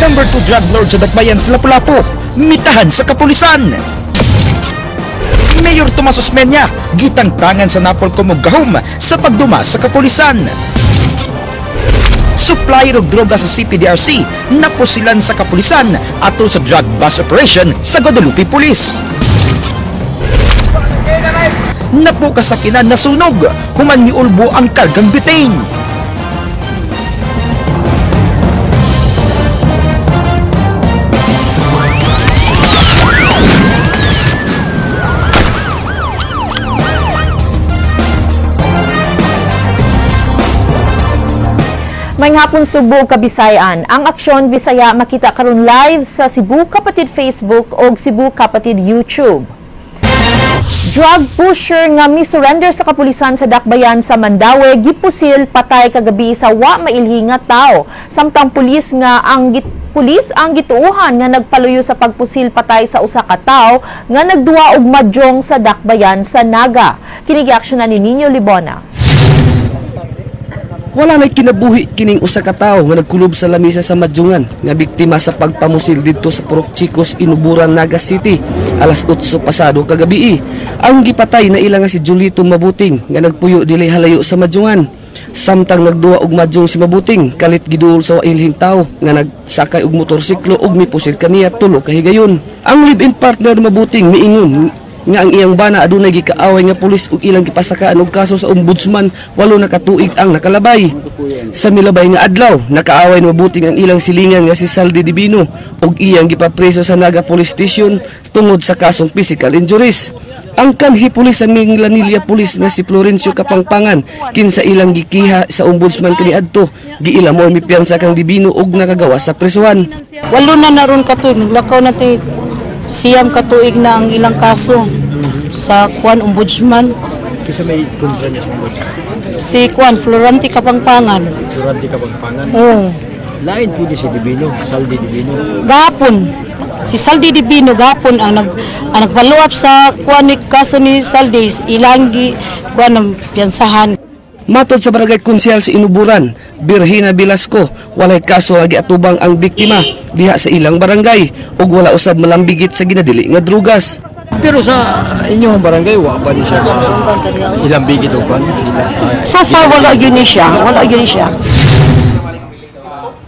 Number 2 drug lord sa Dakbayan sa Lapu-Lapu, mitahan sa kapulisan. Mayor Tomas Osmeña, gitangtangan sa Napolcom ug gahom sa pagduma sa kapulisan. Supplier og droga sa CPDRC, napusilan sa kapulisan atol sa drug bust operation sa Guadalupe Police. Napukasakinan na sunog, human miulbo ang kargang butane. May hapon Subo, Kabisayan. Ang Aksyon Bisaya makita karon live sa Cebu Kapatid Facebook o Cebu Kapatid YouTube. Drug pusher nga misurrender sa kapulisan sa Dakbayan sa Mandaue gipusil patay kagabi sa wa mailhi nga tawo. Samtang pulis ang gituuhan nga nagpaluyo sa pagpusil patay sa usa ka tawo nga nagduwa og madyong sa Dakbayan sa Naga. Kini gi-aksyonan ni Nino Libona. Wala na'y kinabuhi kining usa ka tawo nga nagkulob sa lamisa sa Madyungan nga biktima sa pagpamusil didto sa Purok Chicos, Inuburan, Naga City alas 8 pasado kagabi. Ang gipatay na ila nga si Julito Mabuting nga nagpuyo dili halayo sa Madyungan. Samtang nagduwa og madyong si Mabuting kalit giduol sa wailhing tawo nga nagsakay og motorsiklo ug mipusil kaniya tulo ka higayon. Ang live-in partner Mabuting miingon nga ang iyang bana adunay gikaaway nga pulis ug ilang gipasakaan og kaso sa ombudsman 8 na katuig ang nakalabay. Sa milabay nga adlaw nakaaway na Mabuting ang ilang silingan nga si Saldi Divino ug iyang gipapreso sa Naga Police Station tungod sa kasong physical injuries. Ang kanhi pulis sa Minglanilla Police na si Florencio Kapangpangan kinsa ilang gikiha sa ombudsman kaniadto giila mo mipiyansa kang Divino ug nakagawas sa presuhan. 8 na naron katuig naglakaw na ti siyam katuig na ang ilang kaso sa Kwan Ombudsman. Kisa may kontra niya sa Si Kwan Florante Kapangpangan. Florante Kapangpangan? Oo. Lain po di si Divino, Saldi Divino. Gapon. Si Saldi Divino gapon ang nagfollow up sa Kwan ni kaso ni Saldi ilangi Kwan ng piyansahan. Matod sa barangay konsyal sa Inuburan, Birhina Velasco, walay kaso nga giatubang ang biktima diha sa ilang barangay ug wala usab malambigit sa ginadili nga drugas. Pero sa inyong barangay, wa pa di siya ilang bigit o kwan? So far wala gini siya.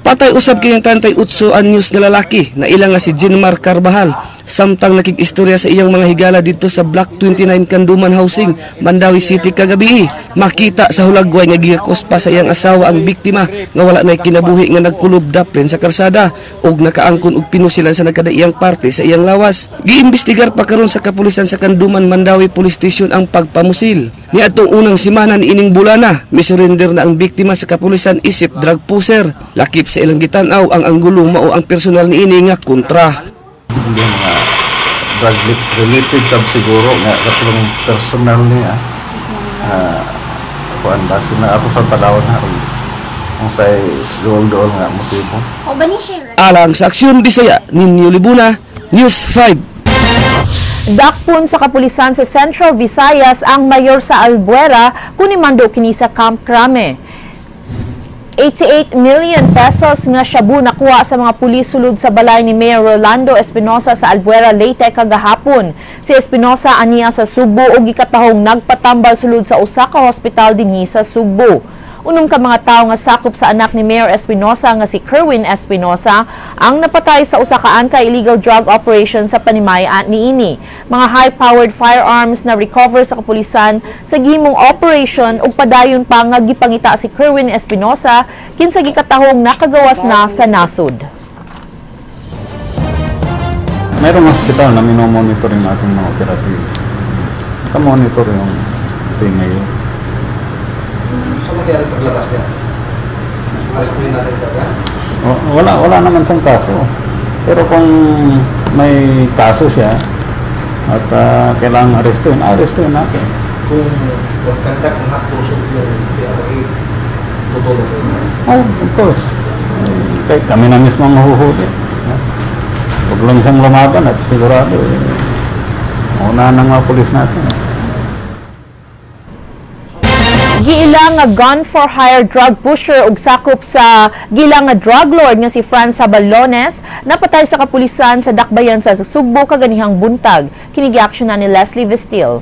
Patay usab kining 38 anyos nga lalaki na ilang nga si Jinmar Carbajal samtang nakig-istorya sa iyang mga higala dito sa Block 29 Kanduman Housing, Mandaue City kagabi. Makita sa hulagway nga gigakos pa sa iyang asawa ang biktima nga wala nay kinabuhi nga nagkulob daplin sa karsada ug nakaangkon og pinusilan sa nagkadaiyang parte sa iyang lawas. Giimbestigar pa karon sa kapulisan sa Kanduman Mandaue Police Station ang pagpamusil. Niadtong unang semana ni ining bulana, misurrender na ang biktima sa kapulisan isip drug pusher. Lakip sa ilang gitanaw ang anggulo mao ang personal ni ini nga kontra. Hindi mga drug related sab siguro nga katong personal niya kuan base na ato sa padawon na ang say dool nga motibo. Alang sa Aksyon Bisaya, Nino Libuna, News 5. Dakpon sa kapulisan sa Central Visayas ang mayor sa Albuera kunimando kini sa Camp Crame. 88 million pesos nga shabu nakuha sa mga pulis sulod sa balay ni Mayor Rolando Espinosa sa Albuera, Leyte kagahapon. Si Espinosa aniya sa Sugbo ug gikatahong nagpatambal sulod sa usa ka hospital dinhi sa Sugbo. Unom ka mga tao nga sakop sa anak ni Mayor Espinosa nga si Kerwin Espinosa ang napatay sa usa ka anti-illegal drug operation sa Panimaya niini. Mga high-powered firearms na recover sa kapulisan sa gihimong operation ug padayon pa nga gipangita si Kerwin Espinosa kinsa gikatahong nakagawas na sa nasud. Mayroong hospital na minomonitoring natin mga operatives. Ka-monitor yung si Mayor. So magyari paglabas niya? Mas-screen natin ba? Wala naman siyang kaso. Pero kung may kaso siya at kailangang arestuin natin. Kung magkandak ng haktusok yung tutulog ko isa? Oh, of course. Kahit kami na mismo ang mahuhuli. Huwag lang siyang lumaban at sigurado una ng mga pulis natin. Giilang nga gun for hire drug pusher ug sakop sa gilang nga drug lord nga si Franz Sabalones napatay sa kapulisan sa dakbayan sa Sugbo kaganihang buntag. Kini giaksyonan ni Leslie Vestil.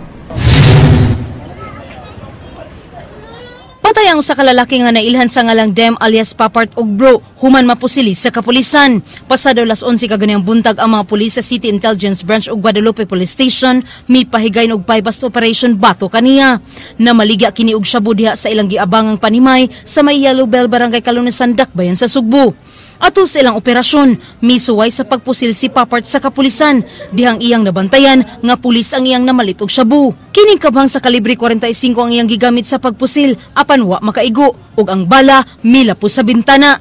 Patay ang usa ka lalaki nga nailhan sa ngalang Dem alias Papart ug Bro human mapusili sa kapulisan. Pasado las 11 kaganihang buntag ang mga pulis sa City Intelligence Branch ug Guadalupe Police Station mipahigay og bypass operation bato kaniya. Namaligya kini og shabu diha sa ilang giabangang panimay sa may Yellow Bell Barangay Kalunesan, Dakbayan sa Sugbo. Ato sa ilang operasyon, misuway sa pagpusil si Papart sa kapulisan, dihang iyang nabantayan nga pulis ang iyang namalit og shabu. Kining kabang sa kalibre 45 ang iyang gigamit sa pagpusil, apan wa makaigo, ug ang bala milapos sa bintana.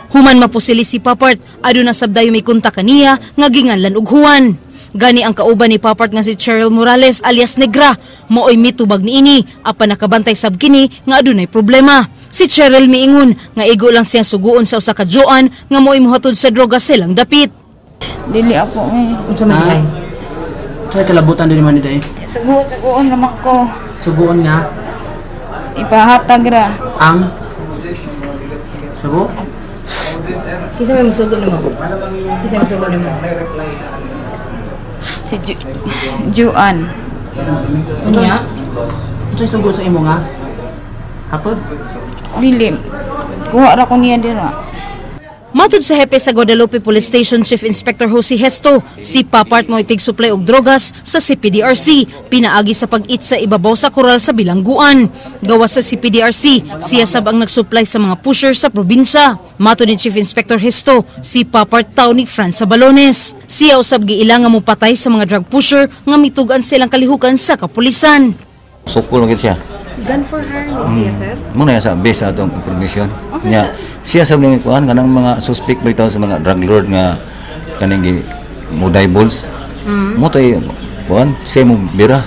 Human mapusili si Papart, aduna sabdayo may kunta kaniya nga ginganlan og Juan. Gani ang kauban ni Papart nga si Cheryl Morales alias Negra, mooy mitubag niini, apan nakabantay sab kini nga adunay problema. Si Cheryl miingon nga igo lang siyang suguon sa usa ka joan nga mooy mohatod sa droga silang dapit. Dili ako Unsa man ay? Sa kalabutan din man day. Suguon naman ko. Suguon nga Ipahatag ra. ang Sugo? Kisa may magsugo nimo? Kisa may magsugo nimo? Si Juan. Ano nga? Ito sugo sa imo nga? Hatod? Dili. Kuha ra ko niya dira. Matod sa hepe sa Guadalupe Police Station Chief Inspector Jose Hesto, si Papart mo itig supply og drogas sa CPDRC, pinaagi sa pag-eat sa ibabaw sa koral sa bilangguan. Gawas sa CPDRC, siya sab ang nagsupply sa mga pusher sa probinsya. Matod ni Chief Inspector Hesto, si Papart taw ni Franz Sabalones. Siya usab giilang nga mopatay sa mga drug pusher nga mitugan silang kalihukan sa kapulisan. Sukul lagi siya. Gun for hire siya, sir? Muna yan sa base sa atong information. Nya siya sa mga kuan kanang mga suspect bitaw sa mga drug lord nga kaning muday balls. Mo tay kuan siya mo bira.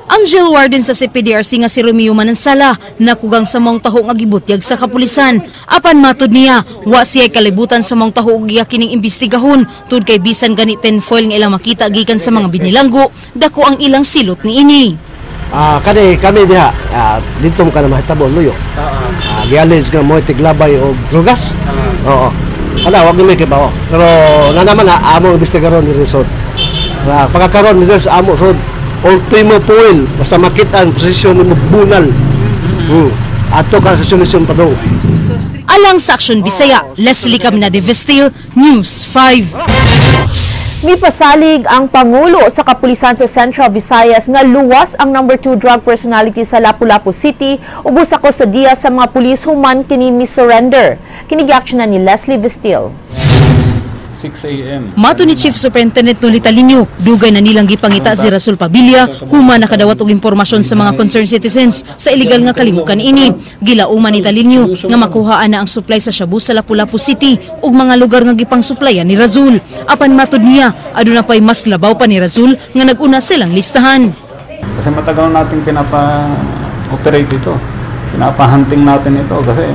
Ang jail warden sa CPDRC nga si Romeo Manansala nakugang sa maong taho nga gibutyag sa kapulisan. Apan matod niya, wa siya kalibutan sa maong taho ug kining imbestigahon tud kay bisan gani tinfoil nga ilang makita gikan sa mga binilanggo, dako ang ilang silot niini. Kami diha dito mo ka na mahitabo luyo. Gialis ka mo tiglabay o drugas. Oo. Wag mi kay bawo. Pero na naman amo investigaron ni resort. Pagkakaroon ni sa amo sod ultimo foil basta makita ang posisyon mo bunal. Ato ka sa solusyon pa daw. Alang sa Aksyon Bisaya, Leslie Caminade Vestil, News 5. Mipasalig ang Pangulo sa Kapulisan sa Central Visayas nga luwas ang number 2 drug personality sa Lapu-Lapu City ubos sa kustodiya sa mga pulis human kini mi-surrender. Kinigiaksyonan ni Leslie Vestil. 6 a.m. Mato ni Chief Superintendent Nolita Linyo, dugay na nilang gipangita si Rasul Pabilia, human nakadawat og impormasyon sa mga concerned citizens sa illegal nga kalihukan ini. Gilauman ni Talinyo nga makuhaan na ang supply sa shabu sa Lapu-Lapu City ug mga lugar nga gipang-suplayan ni Razul. Apan matod niya, aduna pay mas labaw pa ni Razul nga nag-una silang listahan. Kasi matagal natin pinapa-operate ito. Pinapa-hunting natin ito kasi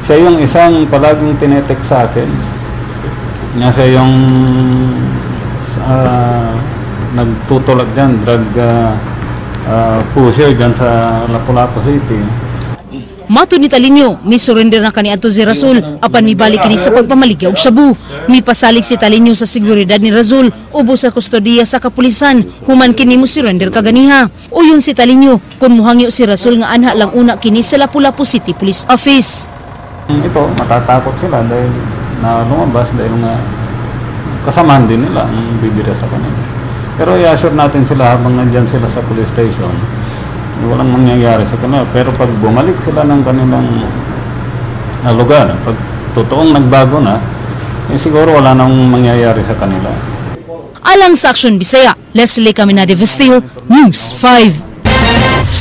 siya yung isang palaging tinetek sa atin. Siya yung nagtutulak dyan, drug pusher dyan sa Lapu-Lapu City. Mato ni Talinyo, mi-surrender na kaniadto si Razul, apan mibalik kini sa pagpamaligya og shabu. Mipasalig si Talinyo sa seguridad ni Razul, ubos sa kustodiya sa kapulisan, human kini mo surrender kaganiha. Uyon si Talinyo, kung muhangyo si Razul nga anha lang una kini sa Lapu-Lapu City Police Office. Ito, matatakot sila dahil na lumabas dahil nga kasamahan din nila ang bibira sa kanila. Pero i-assure natin sila habang nandyan sila sa police station, walang mangyayari sa kanila. Pero pag bumalik sila ng kanilang lugar, pag totoong nagbago na, siguro wala nang mangyayari sa kanila. Alang sa Aksyon Bisaya, Leslie Caminade Vestil, News 5.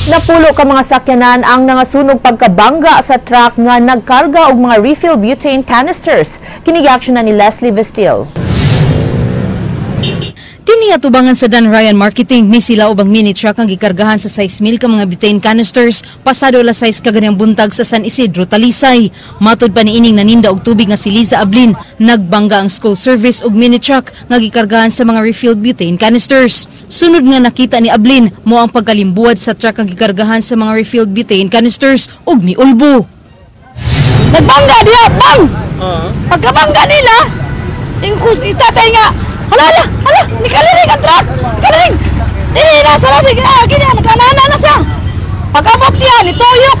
Napulo ka mga sakyanan ang nangasunog pagkabangga sa truck nga nagkarga og mga refill butane canisters. Kinigiaksyonan ni Leslie Vestil. Kini Kini atubangan sa Dan Ryan Marketing, misila ubang mini truck ang gikargahan sa 6,000 ka mga butane canisters pasado alas 6 kaganiyang buntag sa San Isidro, Talisay. Matud pa niining naninda og tubig nga si Liza Ablin, nagbangga ang school service og mini truck nga gikargahan sa mga refilled butane canisters. Sunod nga nakita ni Ablin mo ang pagkalimbuad sa truck nga gikargahan sa mga refilled butane canisters og miulbo. Nagbangga diya, bang! Pagkabangga nila, ingkus itatay nga, hala, ni kaliring ang truck, kaliring, nasa na siya, ganyan, nagkanana na siya. Pagkabot niya, nituyok,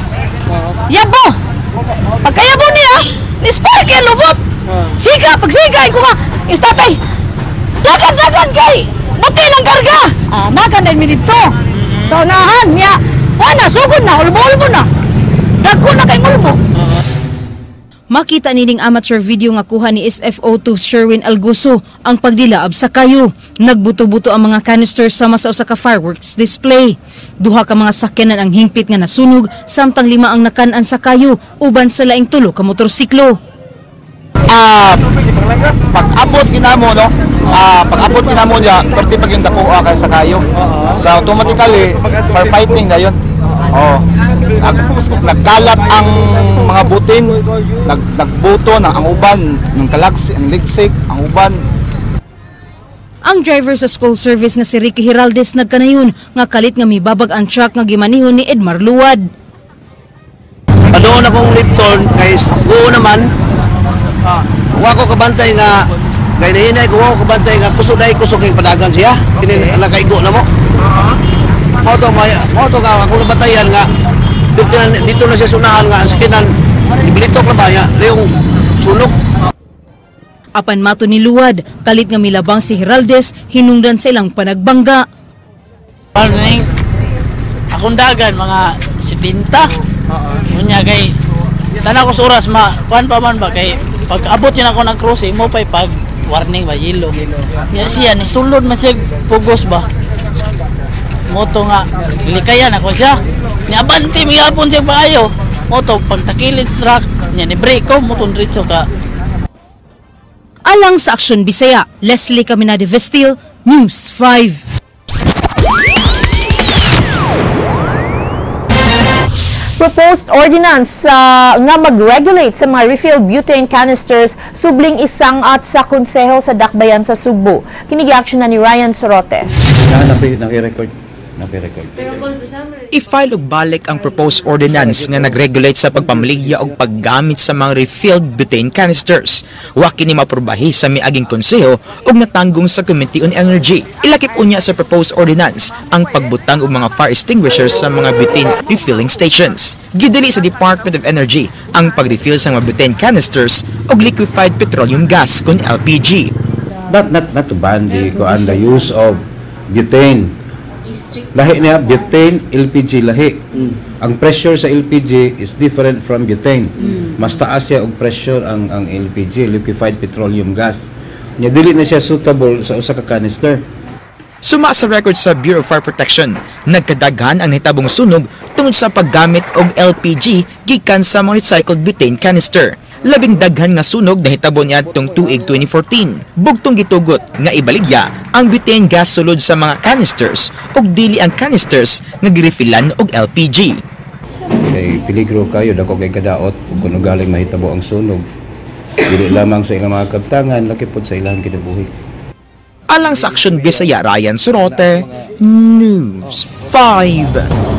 yabo, pagkayabo niya, ni spark yan, lubot, pagsigay ko nga, istatay, dagan kay, buti lang karga, nakan na minito, sa unahan niya, wala, sugod na, ulbo na, dagko na kay mulbo. Makita nining amateur video nga kuha ni SFO2 Sherwin Alguso ang pagdilaab sa kayo. Nagbuto-buto ang mga canisters sama sa usa ka fireworks display. Duha ka mga sakyanan ang hingpit nga nasunog, samtang 5 ang nakan-an sa kayo, uban sa laing 3 ka motorsiklo. Pag-abot kinamo no, pag-abot kinamo niya, perti pag yung dakuha kay sa kayo. So automatically, firefighting na yun. Nagkalat ang mga butin, nagbuto na ang uban, ng kalagsi, ang ligsik, ang uban. Ang driver sa school service nga si Ricky Hiraldes nagkanayon nga kalit nga mibabag ang truck nga gimanihon ni Edmar Luwad. Padoon akong left turn kay guo naman. Wa ko kabantay nga kay nahinay ko kabantay nga kusog kay padagan siya. Kini nakaigo na mo. Moto nga ako nabatayan nga dito na siya sunahan nga sa kinan ibilitok na ba niya yung sunog. Apan mato ni Luwad, kalit nga milabang si Hiraldes, hinungdan sa ilang panagbangga. Akong dagan mga 70. Unya kay tanaw ko sa oras kuan pa man ba kay pag abot yun ako ng crossing mo pag warning ba yellow. Nya siya ni sulod man siya pugos ba. Moto nga likayan ako siya. Nya abanti miyapon siya paayo. Moto pagtakilid sa truck nya ni brake ko moto diretso ka. Alang sa Aksyon Bisaya, Leslie Caminade Vestil, News 5. Proposed ordinance nga mag-regulate sa mga refilled butane canisters subling isangat sa konseho sa Dakbayan sa Sugbo. Kinigiaksyon na ni Ryan Sorote. Naki-record. I-file og balik ang proposed ordinance nga nag-regulate sa pagpamaligya og paggamit sa mga refilled butane canisters. Wa kini maprobahi sa miaging konseho ug natanggong sa Committee on Energy. Ilakip unya sa proposed ordinance ang pagbutang og mga fire extinguishers sa mga butane refilling stations. Gidili sa Department of Energy ang pag-refill sa mga butane canisters og liquefied petroleum gas kun LPG. Not to ban the use of butane. Lahi niya, butane, LPG lahi. Ang pressure sa LPG is different from butane. Mas taas siya og pressure ang LPG, liquefied petroleum gas. Nya dili na siya suitable sa usa ka canister. Suma sa record sa Bureau of Fire Protection, nagkadaghan ang nahitabong sunog tungod sa paggamit og LPG gikan sa mga recycled butane canister. Labing daghan nga sunog nahitabo niadtong tuig 2014. Bugtong gitugot nga ibaligya ang butane gas sulod sa mga canisters ug dili ang canisters nga girefillan og LPG. Kay peligro kayo dako kay kadaot ug kuno galing mahitabo ang sunog. Dili lamang sa ilang mga kabtangan, laki pod sa ilang kinabuhi. Alang sa Aksyon Bisaya, Ryan Sorote, News 5.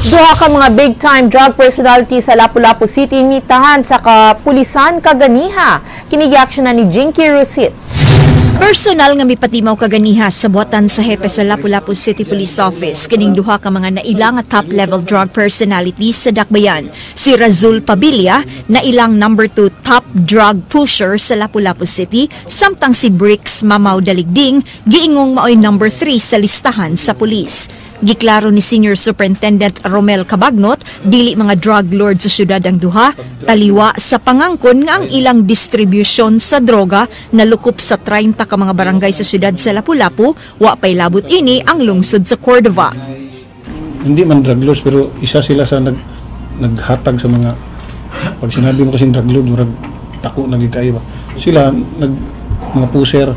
Duha ka mga big-time drug personality sa Lapu-Lapu City mitahan sa kapulisan kaganiha. Kinigiaksyon na ni Jinky Rusit. Personal nga mipatimaw kaganiha sa buhatan sa hepe sa Lapu-Lapu City Police Office kining duha ka mga naila nga top-level drug personalities sa Dakbayan. Si Razul Pabilia na ilang number 2 top drug pusher sa Lapu-Lapu City, samtang si Bricks Mamaw Daligding giingong maoy number 3 sa listahan sa pulis. Giklaro ni Senior Superintendent Romel Cabagnot, dili mga drug lord sa syudad ang duha, taliwa sa pangangkon nga ang ilang distribution sa droga na lukop sa 30 ka mga barangay sa syudad sa Lapu-Lapu, wa pay labot ini ang lungsod sa Cordova. Hindi man drug lords pero isa sila sa naghatag sa mga pag sinabi mo kasi drug lord, murag tako na gikayo ba. sila mga puser,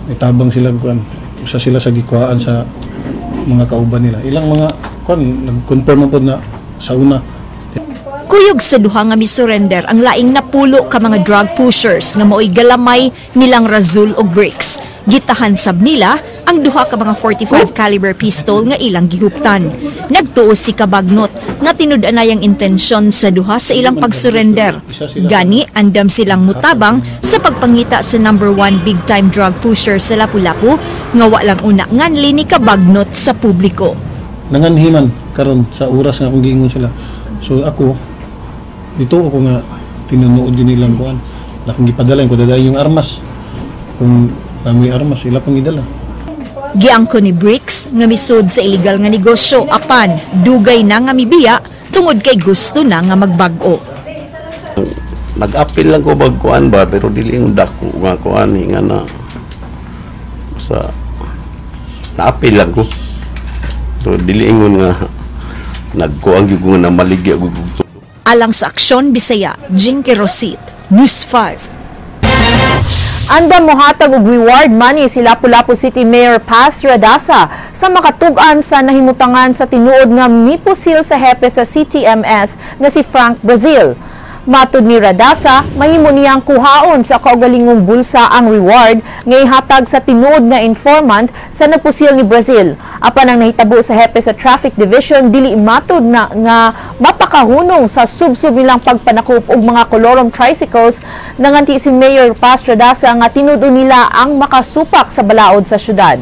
itabang sila kuan. Isa sila sa gikwaan sa mga kauban nila. Ilang mga kuan nag-confirm po na sa una. Kuyog sa duha nga misurrender ang laing napulo ka mga drug pushers nga mao'y galamay nilang Razul ug Bricks. Gitahan sab nila ang duha ka mga 45 caliber pistol nga ilang gihuptan. Nagtuo si Kabagnot nga tinud-anay ang intensyon sa duha sa ilang pagsurrender. Gani andam silang mutabang sa pagpangita sa number 1 big time drug pusher sa Lapu-Lapu nga walang una nganli ni Kabagnot sa publiko. Nanganhiman karon sa oras nga kung giingon sila. So ako dito ako nga tinunood yun nilang kuan. Nakong gipadala ko dadayon yung armas. Kung may armas sila pang gidala. Giangko ni Bricks nga misud sa illegal nga negosyo apan dugay na nga mibiya tungod kay gusto na nga magbag-o. Nag-appeal lang ko bagkuan ba pero dili ang dako nga kuan nga na sa na-appeal lang ko. So dili ingon nga nagkuang gyud na maligya gud. Alang sa Aksyon Bisaya, Jinky Rosit, News 5. Anda mohatag og reward money si Lapu-Lapu City Mayor Paz Radasa sa makatug-an sa nahimutangan sa tinuod nga mipusil sa hepe sa CTMS nga si Frank Brazil. Matud ni Radasa, mahimo niyang kuhaon sa kaugalingong bulsa ang reward nga ihatag sa tinuod nga informant sa napusil ni Brazil. Apan ang nahitabo sa hepe sa Traffic Division dili matud na nga mapakahunong sa subsub nilang pagpanakop og mga kolorom tricycles nanganti si Mayor Paz Radasa nga tinud nila ang makasupak sa balaod sa syudad.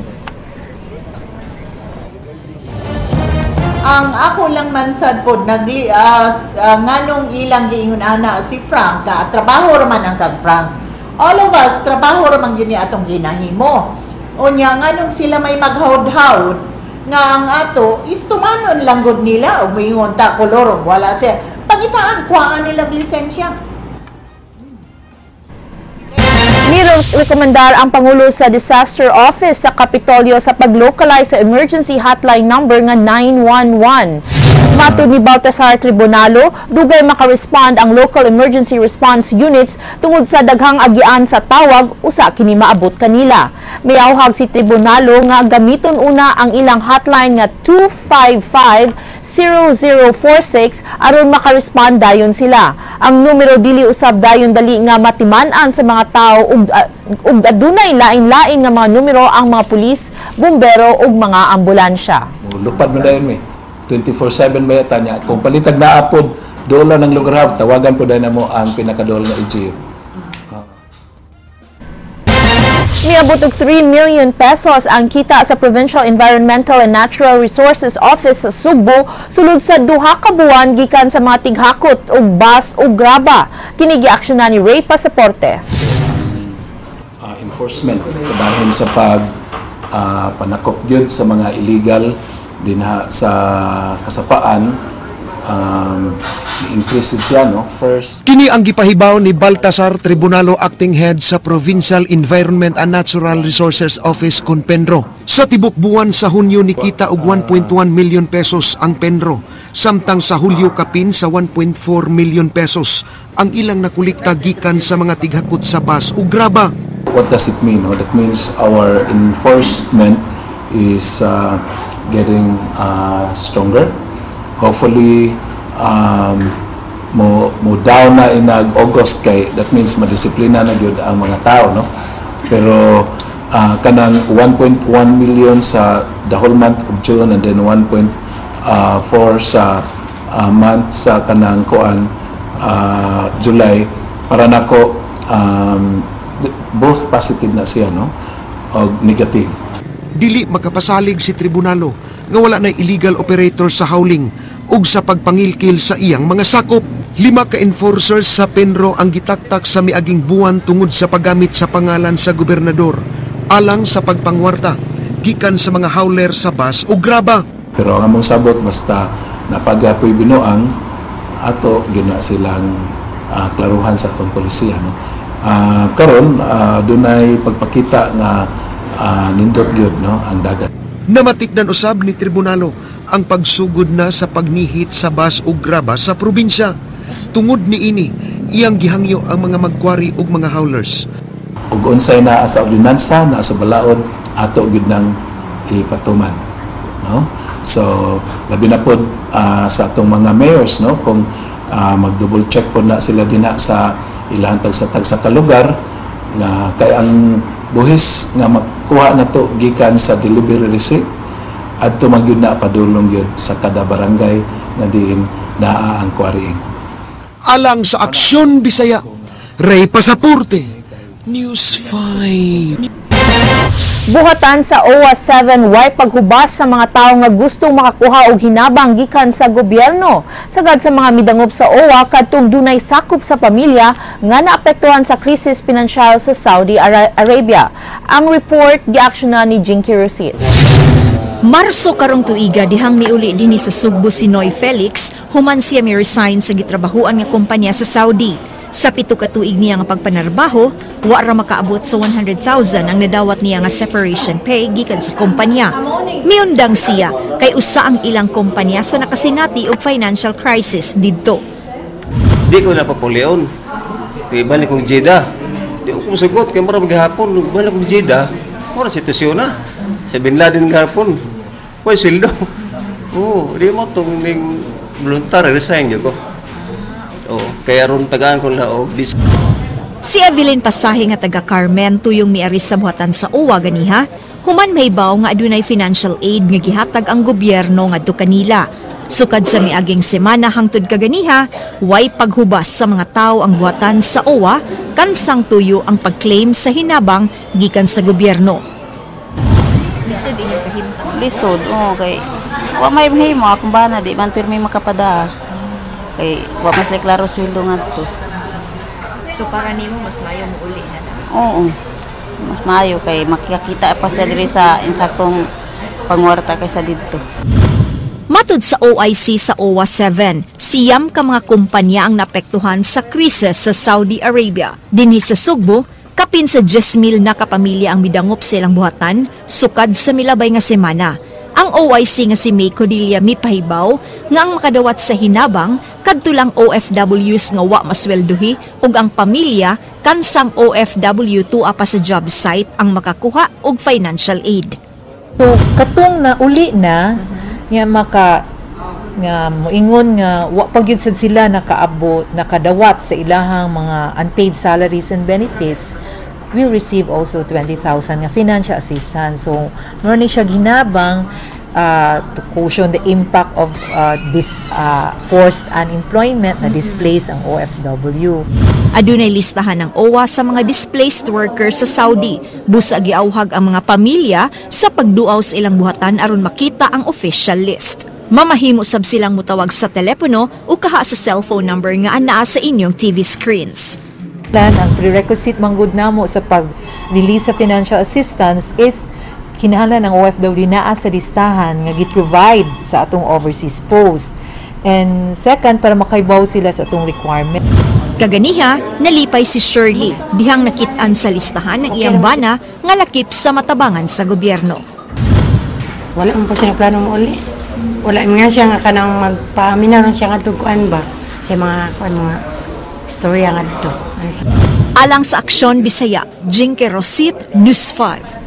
Ang ako lang man sad pod nganong ilang giingon ana si Frank ka trabaho raman ang kag Frank. All of us trabaho raman gyud ni atong ginahimo. Unya nganong sila may maghawd-hawd nga ang ato is tumanon lang gud nila og moingon ta kolorong wala siya. Pangitaan kuhaan nila lisensya. Nirekomendar ang Pangulo sa Disaster Office sa Kapitolyo sa pag-localize sa emergency hotline number nga 911. Matud ni Baltasar Tribunalo, dugay makarespond ang local emergency response units tungod sa daghang agian sa tawag usa kini maabot kanila. Mayawhag si Tribunalo nga gamiton una ang ilang hotline nga 255-0046 aron makarespond dayon sila. Ang numero dili usab dayon dali nga matiman-an sa mga tao ug adunay lain-lain nga mga numero ang mga pulis, bumbero ug mga ambulansya. Lupad mo dayon mi. 24/7 ba yata niya. Kung palitag na apod, dola ng lugar, tawagan po dahil na mo ang pinakadola nga LGU. Niabot og 3 million pesos ang kita sa Provincial Environmental and Natural Resources Office sa Sugbo sulod sa duha ka buwan gikan sa mga tighakot og bas ug graba. Kini giaksyonan ni Ray Pasaporte. Enforcement kabahin sa panakop gyud sa mga illegal dinha sa kasapaan increase siya no first. Kini ang gipahibaw ni Baltasar Tribunalo Acting Head sa Provincial Environment and Natural Resources Office kun Penro. Sa tibok buwan sa Hunyo nikita og 1.1 million pesos ang Penro, samtang sa Hulyo kapin sa 1.4 million pesos ang ilang nakulikta gikan sa mga tighakot sa bus ug graba. What does it mean? No? That means our enforcement is getting stronger. Hopefully mo down na inag August kay that means madisiplina na gyud ang mga tao no. Pero kanang 1.1 million sa the whole month of June and then 1.4 sa month sa kanang July para nako both positive na siya no o negative. Dili makapasalig si tribunalo nga wala na illegal operator sa howling ug sa pagpangilkil sa iyang mga sakop. 5 ka enforcers sa Penro ang gitaktak sa miaging buwan tungod sa paggamit sa pangalan sa gobernador alang sa pagpangwarta gikan sa mga howler sa bus o graba. Pero ang among sabot basta napagapoy binuang ato gina silang klaruhan sa atong polisiya no. Karon dunay pagpakita nga nindot gyud no ang dagat. Namatikdan usab ni tribunalo ang pagsugod na sa pagnihit sa bus o graba sa probinsya. Tungod ni ini, iyang gihangyo ang mga magkwari ug mga howlers. Ug unsay naa sa ordinansa, naa sa balaod, ato gyud nang ipatuman, no? So labi na pod sa atong mga mayors, no, kung mag-double check po na sila dina sa ilang tag sa kalugar nga kay ang buhis nga makuha na to gikan sa delivery receipt adto magyud na padulong gyud sa kada barangay nga diin naa ang quarrying. Alang sa Aksyon Bisaya, Ray Pasaporte, News 5. Buhatan sa OWA 7 way paghubas sa mga tao nga gustong makakuha og hinabang gikan sa gobyerno. Sagad sa mga midangop sa OWA kadtong dunay sakop sa pamilya nga naapektuhan sa krisis pinansyal sa Saudi Arabia. Ang report giaksyonan ni Jinky Rosit. Marso karong tuiga dihang miuli dinhi sa Sugbo si Noy Felix human siya mi-resign sa gitrabahuan nga kumpanya sa Saudi. Sa 7 ka tuig niya nga pagpanarbaho, wa ra makaabot sa 100,000 ang nadawat niya nga separation pay gikan sa kumpanya. Miundang siya kay usa ang ilang kumpanya sa nakasinati og financial crisis didto. Di ko napapulion. Kay balik kong Jeddah. Di ko sugot kay mura maghapon balik kong Jeddah. Mura sitwasyon na. Sa Bin Laden gahapon. Koy sweldo. Di mo tong ning voluntary resign gyud ko. Kaya ron tagaan ko laog. Si Evelyn Pasahe nga taga Carmen tuyong miari sa buhatan sa OWA ganiha, human mahibaw nga adunay financial aid nga gihatag ang gobyerno ngadto kanila. Sukad sa miaging semana hangtod kaganiha, way paghubas sa mga tawo ang buhatan sa OWA kansang tuyo ang pag-claim sa hinabang gikan sa gobyerno. Lisod inyong kahimtang. Lisod, kay wa may mahimo akong bana di man pirmi makapada. Kay wa mas klaro sweldo ngadto. So para nimo mas mayo mo uli na? Oo. Mas mayo kay makikita pa siya diri sa insaktong pangwarta kaysa didto. Matud sa OIC sa OWA 7, siyam ka mga kumpanya ang napektuhan sa krisis sa Saudi Arabia. Dinhi sa Sugbo, kapin sa 10,000 na kapamilya ang midangop sa ilang buhatan, sukad sa milabay nga semana. Ang OIC nga si May Codilla mipahibaw nga ang makadawat sa hinabang kadto lang OFWs nga wa masweldohi ug ang pamilya kansang OFW tua pa sa job site ang makakuha og financial aid. So katong na uli na nga nga moingon nga wa pa gyud sad sila nakaabot nakadawat sa ilahang mga unpaid salaries and benefits, will receive also 20,000 nga financial assistance. So mo ni siya ginabang to cushion the impact of this forced unemployment na displaced ang OFW. Adunay listahan ng OWA sa mga displaced workers sa Saudi. Busa giauhag ang mga pamilya sa pagduaw sa ilang buhatan aron makita ang official list. Mamahimo sab silang mutawag sa telepono o kaha sa cellphone number nga anaa sa inyong TV screens. Ang prerequisite manggod namo sa pag-release sa financial assistance is kinahanglan ng OFW naa sa listahan nga gi-provide sa atong overseas post. And second, para makaibaw sila sa atong requirement. Kaganiha, nalipay si Shirley, dihang nakit-an sa listahan ng iyang bana nga lakip sa matabangan sa gobyerno. Wala mo pa siya plano mo uli. Wala nga siya nga kanang magpaaminaw lang siya nga tuguan ba sa mga istorya nga dito. Alang sa Aksyon Bisaya, Jinky Rosit, News 5.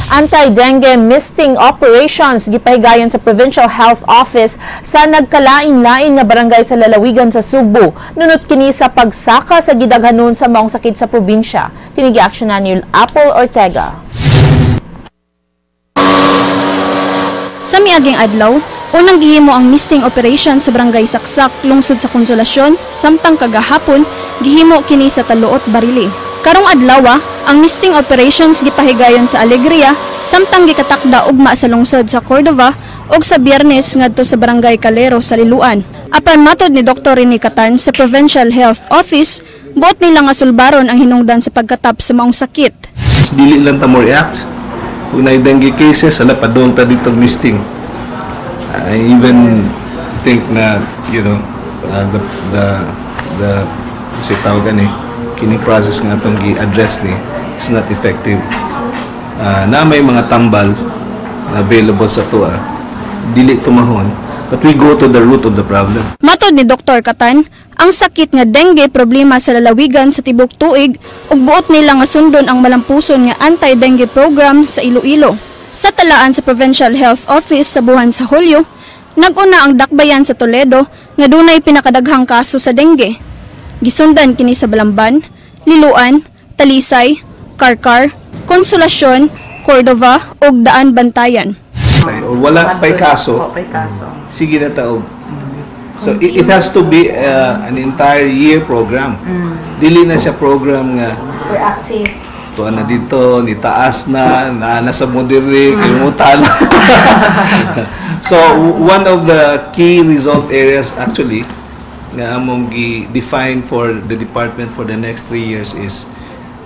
Anti-dengue misting operations gipahigayon sa Provincial Health Office sa nagkalain-lain nga barangay sa lalawigan sa Sugbo. Nunot kini sa pagsaka sa gidaghanon sa maong sakit sa probinsya. Kini gi-aksyonan ni Apple Ortega. Sa miaging adlaw, unang gihimo ang misting operation sa barangay Saksak, lungsod sa Konsolasyon, samtang kagahapon gihimo kini sa Taluot, Barili. Karong adlaw, ang misting operations gipahigayon sa Alegria, samtang gikatakda ugma sa lungsod sa Cordova ug sa Biyernes ngadto sa barangay Calero sa Liluan. Apan matod ni Dr. Rene Catan sa Provincial Health Office, buot nila nga sulbaron ang hinungdan sa pagkatap sa maong sakit. Dili lang ta mo react. Kung na dengue cases, padung ta dito misting. I even think na, the sitawagan kining process nga itong i-address ni is not effective. Na may mga tambal na available sa tuwa, dili tumahon, but we go to the root of the problem. Matod ni Dr. Katan, ang sakit nga dengue problema sa lalawigan sa tibok tuig ug buot nila nga sundon ang malampuson nga anti-dengue program sa Iloilo. Sa talaan sa Provincial Health Office sa buwan sa Hulyo, nag-una ang dakbayan sa Toledo nga dunay pinakadaghang kaso sa dengue. Gisundan kini sa Balamban, Liloan, Talisay, Karkar, Konsolasyon, Cordova ug Daan Bantayan. Wala pa'y kaso, sige na taog. So it has to be an entire year program. Dili na siya program nga Reactive. tuwa na dito, ni taas na nasa modere, kalimutan. So one of the key result areas actually nga among define for the department for the next 3 years is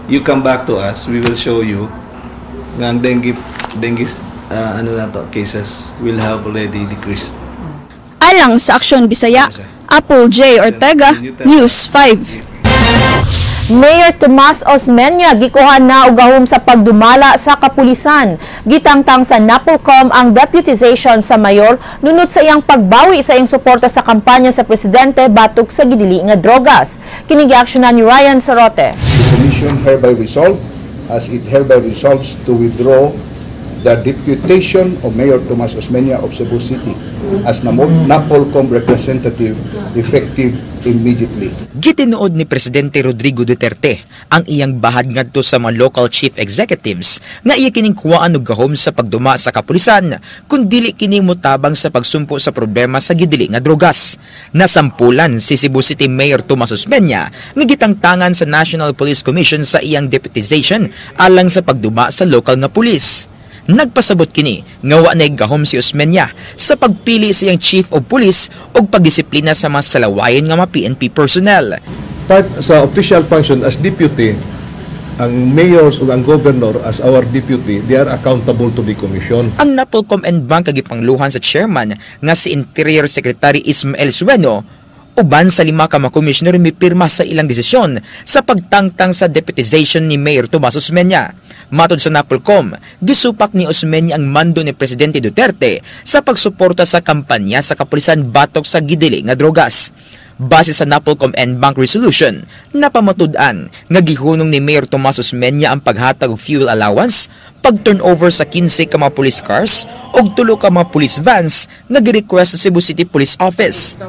you come back to us, we will show you nga ang dengue cases will have already decreased. Alang sa Aksyon Bisaya, Apple J. Ortega, News 5. Mayor Tomas Osmeña gikuha na og gahom sa pagdumala sa kapulisan. Gitangtang sa NAPOLCOM ang deputization sa mayor nunot sa iyang pagbawi sa iyang suporta sa kampanya sa presidente batok sa gidili nga drogas. Kini giaksyonan ni Ryan Sorote. The commission hereby resolved as it hereby resolves to withdraw the deputation of Mayor Tomas Osmeña of Cebu City as NAPOLCOM representative effective immediately. Gitinuod ni Presidente Rodrigo Duterte ang iyang bahad ngadto sa mga local chief executives nga iya kining kuwaan og gahom sa pagduma sa kapulisan kun dili kini motabang sa pagsumpo sa problema sa gidili nga drogas. Nasampulan si Cebu City Mayor Tomas Osmeña nga gitangtangan sa National Police Commission sa iyang deputization alang sa pagduma sa lokal nga pulis. Nagpasabot kini nga wa nay gahom si Osmeña sa pagpili sa iyang chief of police ug pagdisiplina sa mga salawayan nga mga PNP personnel. Part sa official function as deputy, ang mayors ug ang governor as our deputy, they are accountable to the commission. Ang NAPOLCOM and Bank kagipangluhan sa chairman nga si Interior Secretary Ismael Sueno uban sa 5 ka mga komisyoner mipirma sa ilang desisyon sa pagtangtang sa deputization ni Mayor Tomas Osmeña. Matod sa NAPOLCOM, gisupak ni Osmeña ang mando ni Presidente Duterte sa pagsuporta sa kampanya sa kapulisan batok sa gidili nga drogas. Base sa NAPOLCOM and Bank resolution, napamatud-an nga gihunong ni Mayor Tomas Osmeña ang paghatag og fuel allowance, pag-turnover sa 15 ka mga police cars ug 3 ka mga police vans nga gi-request sa Cebu City Police Office.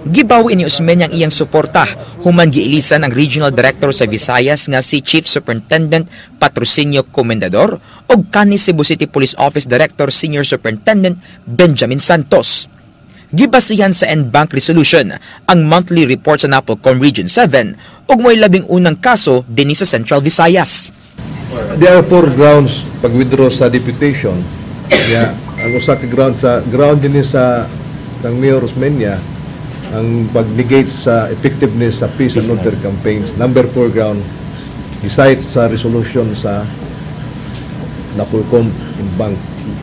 Gibawi ni Osmeña ang iyang suporta human giilisan ang Regional Director sa Visayas nga si Chief Superintendent Patrocinio Comendador ug kani Cebu City Police Office Director Senior Superintendent Benjamin Santos. Gibasihan sa N-Bank resolution ang monthly report sa NAPOLCOM Region 7 ug mo'y 11 kaso dinhi sa Central Visayas. There are 4 grounds pag-withdraw sa deputation. Yeah, ang usa ka ground din sa kang Mayor Osmeña ang pag-negate sa effectiveness sa peace and order campaigns. Number 4 ground, decides sa resolution sa NAPOLCOM and Bank.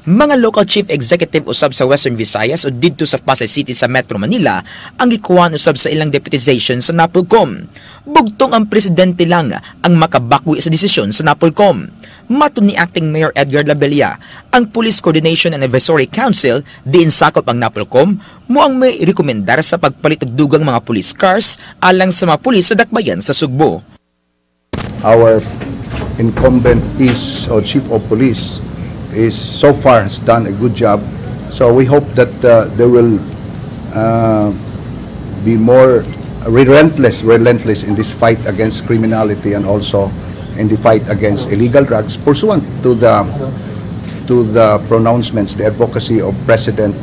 Mga local chief executive usab sa Western Visayas o didto sa Pasay City sa Metro Manila ang gikuhaan usab sa ilang deputization sa NAPOLCOM. Bugtong ang presidente lang ang makabakwi sa desisyon sa NAPOLCOM. Matun ni Acting Mayor Edgar Labella, ang Police Coordination and Advisory Council diin sakop ang NAPOLCOM mo ang may rekomendar sa pagpalit og dugang mga police cars alang sa mga pulis sa dakbayan sa Sugbo. Our incumbent is or chief of police is so far has done a good job. So we hope that they will be more relentless in this fight against criminality and also in the fight against illegal drugs pursuant to the pronouncements, the advocacy of President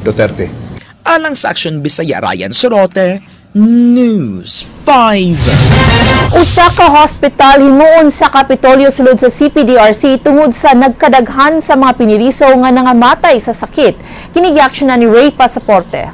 Duterte. Alang sa Aksyon Bisaya, Ryan Sorote, News 5. Usa ka hospital himuon sa Kapitolyo sulod sa CPDRC tungod sa nagkadaghan sa mga piniriso nga nangamatay sa sakit. Kini giaksyonan ni Ray Pasaporte.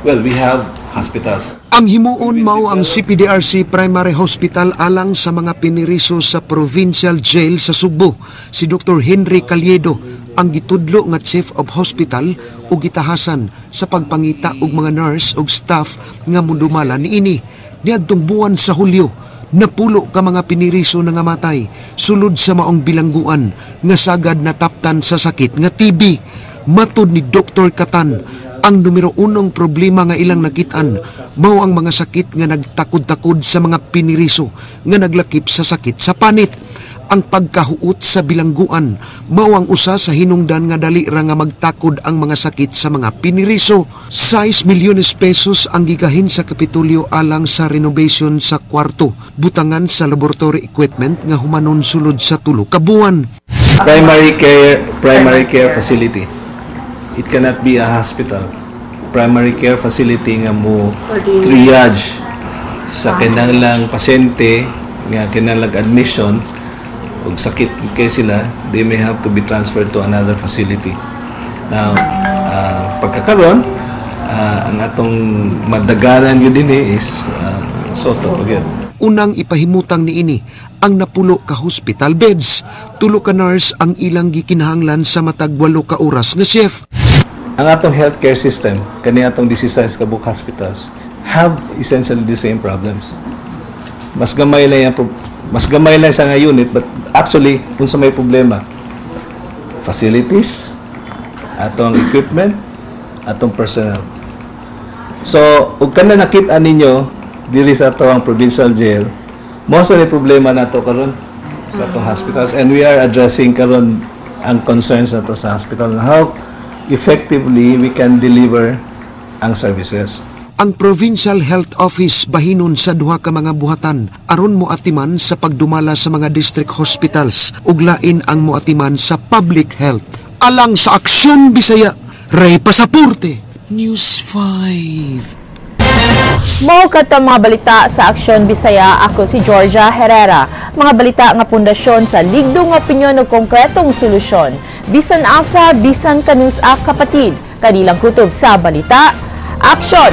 Well, we have hospitals. Ang himuon mao ang CPDRC Primary Hospital alang sa mga piniriso sa Provincial Jail sa Sugbo. Si Dr. Henry Caliedo ang gitudlo nga Chief of Hospital ug gitahasan sa pagpangita og mga nurse ug staff nga modumala niini. Niadtong buwan sa Hulyo, napulo ka mga piniriso nga matay sulod sa maong bilangguan nga sagad nataptan sa sakit nga TB. Matud ni Dr. Catan, ang numero unong problema nga ilang nakitaan mao ang mga sakit nga nagtakod-takod sa mga piniriso nga naglakip sa sakit sa panit. Ang pagkahuot sa bilangguan mao ang usa sa hinungdan nga dali ra nga magtakod ang mga sakit sa mga piniriso. 6 milyones pesos ang gigahin sa Kapitolyo alang sa renovation sa kwarto, butangan sa laboratory equipment nga humanon sulod sa 3 ka buwan. Primary care facility. It cannot be a hospital. Primary care facility nga mo triage sa kinahanglang pasyente nga kinahanglang admission ug sakit kay sila, they may have to be transferred to another facility. Now, pagkakaroon, ang atong madagaran yun din is Soto pag yun. Unang ipahimutang niini ang napulo ka hospital beds. 2 ka nurse ang ilang gikinahanglan sa matag 8 ka oras nga shift. Ang atong healthcare system, kani atong 16 ka book hospitals, have essentially the same problems. Mas gamay lang sa nga unit, but actually, kung sa may problema, facilities, atong equipment, atong personnel. So, ug kana nakita ninyo diri sa atong provincial jail, mo sa problema nato karon sa atong hospitals, and we are addressing karon ang concerns nato sa hospital, how effectively we can deliver ang services. Ang Provincial Health Office bahinon sa 2 ka mga buhatan aron moatiman sa pagdumala sa mga district hospitals ug lain ang moatiman sa public health. Alang sa Aksyon Bisaya, Ray Pasaporte, News 5. Mao kadto mga balita sa Aksyon Bisaya, ako si Georgia Herrera. Mga balita nga pundasyon sa ligdong opinyon ug konkretong solusyon. Bisan asa, bisan kanus-a kapatid. Kanilang kutob sa balita, Aksyon!